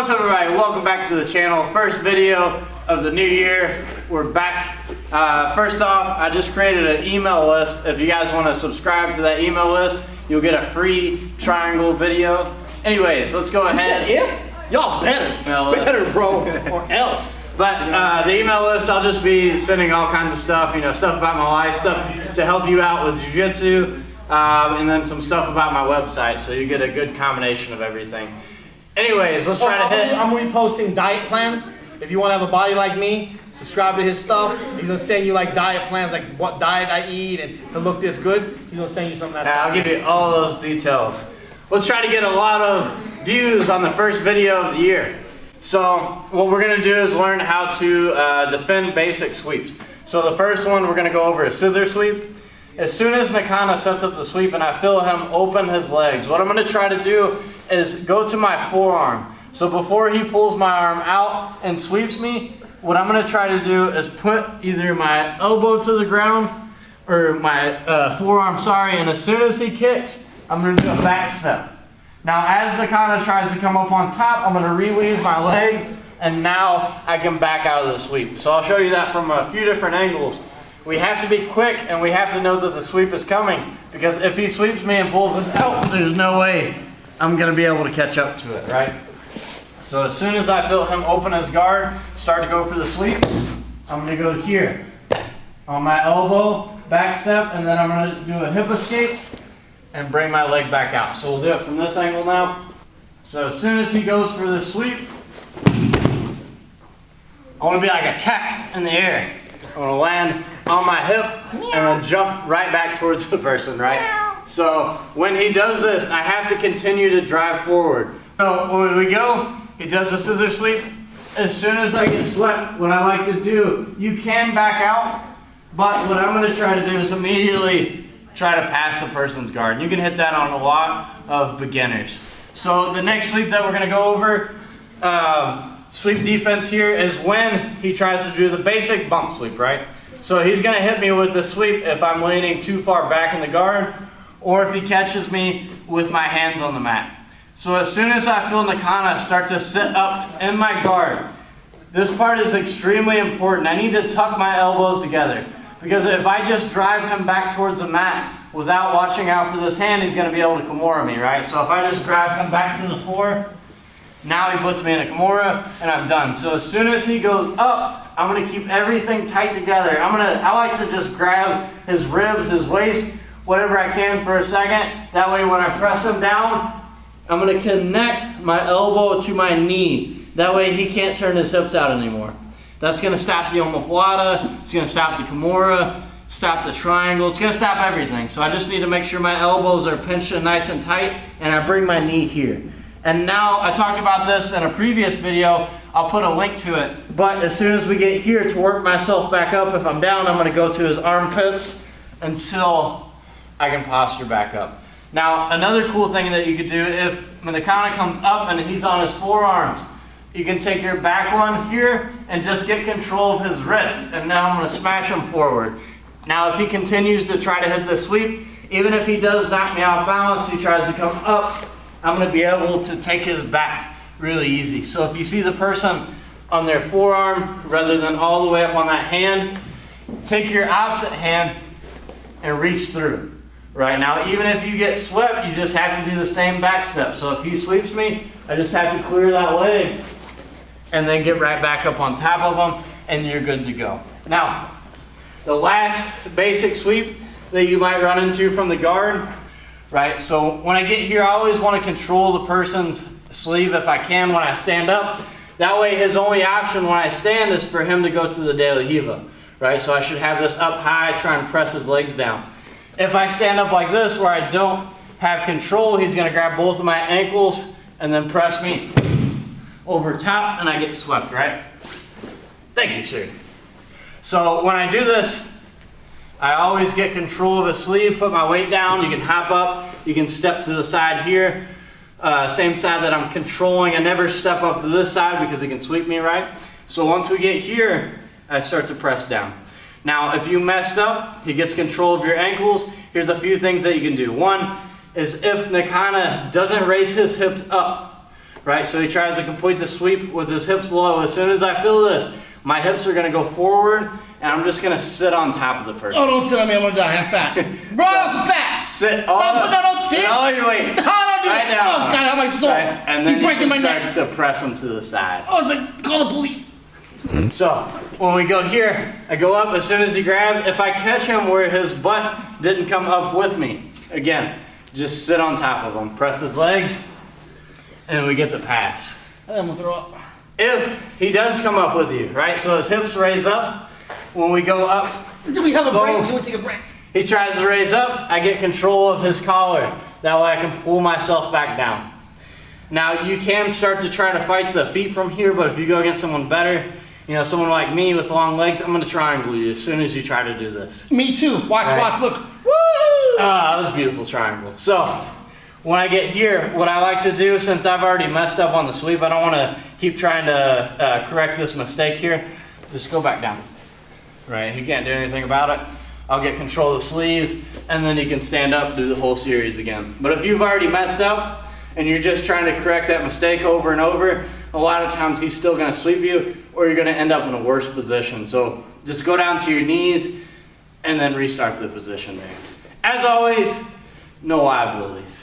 What's up, everybody? Welcome back to the channel. First video of the new year. We're back. First off, I just created an email list. If you guys want to subscribe to that email list, you'll get a free triangle video. Anyways, let's go ahead. You said if? Y'all better, bro, or else. But the email list, I'll just be sending all kinds of stuff, stuff about my life, stuff to help you out with jiu-jitsu, and then some stuff about my website, so you get a good combination of everything. Anyways, let's try to hit. I'm gonna be posting diet plans. If you want to have a body like me, subscribe to his stuff. He's gonna send you like diet plans, like what diet I eat and to look this good. He's gonna send you some of that stuff. I'll give you all those details. Let's try to get a lot of views on the first video of the year. So what we're gonna do is learn how to defend basic sweeps. So the first one we're gonna go over is scissor sweep. As soon as Nakana sets up the sweep and I feel him open his legs, what I'm gonna try to do is go to my forearm. So before he pulls my arm out and sweeps me, what I'm gonna try to do is put either my elbow to the ground or my forearm, and as soon as he kicks, I'm gonna do a back step. Now as Nakana tries to come up on top, I'm gonna release my leg, and now I can back out of the sweep. So I'll show you that from a few different angles. We have to be quick and we have to know that the sweep is coming, because if he sweeps me and pulls this out, there's no way I'm gonna be able to catch up to it, right? So as soon as I feel him open his guard, start to go for the sweep, I'm gonna go here. On my elbow, back step, and then I'm gonna do a hip escape and bring my leg back out. So we'll do it from this angle now. So as soon as he goes for the sweep, I wanna be like a cat in the air. I'm gonna land on my hip and then jump right back towards the person, right? So when he does this, I have to continue to drive forward. So when we go, he does the scissor sweep. As soon as I get swept, what I like to do, you can back out, but what I'm gonna try to do is immediately try to pass the person's guard. And you can hit that on a lot of beginners. So the next sweep that we're gonna go over, sweep defense here, is when he tries to do the basic bump sweep, right? So he's gonna hit me with the sweep if I'm leaning too far back in the guard, or if he catches me with my hands on the mat. So as soon as I feel Nakana start to sit up in my guard, this part is extremely important. I need to tuck my elbows together, because if I just drive him back towards the mat without watching out for this hand, he's gonna be able to Kimura me, right? So if I just drive him back to the floor, now he puts me in a Kimura and I'm done. So as soon as he goes up, I'm gonna keep everything tight together. I like to just grab his ribs, his waist, whatever I can for a second. That way when I press him down, I'm gonna connect my elbow to my knee. That way he can't turn his hips out anymore. That's gonna stop the omoplata, it's gonna stop the Kimura, stop the triangle, it's gonna stop everything. So I just need to make sure my elbows are pinched and nice and tight, and I bring my knee here. And now, I talked about this in a previous video, I'll put a link to it. But as soon as we get here to work myself back up, if I'm down, I'm gonna go to his armpits until I can posture back up. Now, another cool thing that you could do, if Nakana comes up and he's on his forearms, you can take your back one here and just get control of his wrist. And now I'm gonna smash him forward. Now, if he continues to try to hit the sweep, even if he does knock me off balance, he tries to come up, I'm gonna be able to take his back really easy. So if you see the person on their forearm rather than all the way up on that hand, take your opposite hand and reach through. Right now, even if you get swept, you just have to do the same back step. So if he sweeps me, I just have to clear that leg and then get right back up on top of him and you're good to go. Now, the last basic sweep that you might run into from the guard, right? So when I get here, I always want to control the person's sleeve if I can when I stand up. That way his only option when I stand is for him to go to the De La Riva, right? So I should have this up high, try and press his legs down. If I stand up like this where I don't have control, he's gonna grab both of my ankles and then press me over top and I get swept, right? Thank you, sir. So when I do this, I always get control of his sleeve, put my weight down, you can hop up, you can step to the side here. Same side that I'm controlling, I never step up to this side because he can sweep me, right? So once we get here, I start to press down. Now, if you messed up, he gets control of your ankles. Here's a few things that you can do. One is if Nakana doesn't raise his hips up, right? So he tries to complete the sweep with his hips low. As soon as I feel this, my hips are gonna go forward, and I'm just gonna sit on top of the person. Oh, don't sit on me, I'm gonna die, I'm fat. Bro, I'm fat! Sit Stop, all, no, don't sit! sit all your weight. No, don't do Right it! now. Oh, God, I'm like so. Right? And then He's you breaking can my start neck. to press him to the side. I was like, call the police. So when we go here, I go up as soon as he grabs. If I catch him where his butt didn't come up with me, again, just sit on top of him, press his legs, and we get the pass. I'm gonna throw up. If he does come up with you, right? So his hips raise up. When we go up, Do we have a break? Boom. Can we take a break? he tries to raise up. I get control of his collar. That way I can pull myself back down. Now you can start to try to fight the feet from here, but if you go against someone better, you know, someone like me with long legs, I'm gonna triangle you as soon as you try to do this. Me too. Watch, Right. watch, look. Woo! Ah, that was a beautiful triangle. So when I get here, what I like to do, since I've already messed up on the sweep, I don't want to keep trying to correct this mistake here. Just go back down. Right, he can't do anything about it. I'll get control of the sleeve, and then he can stand up, do the whole series again. But if you've already messed up, and you're just trying to correct that mistake over and over, a lot of times he's still gonna sweep you, or you're gonna end up in a worse position. So just go down to your knees, and then restart the position there. As always, no liabilities.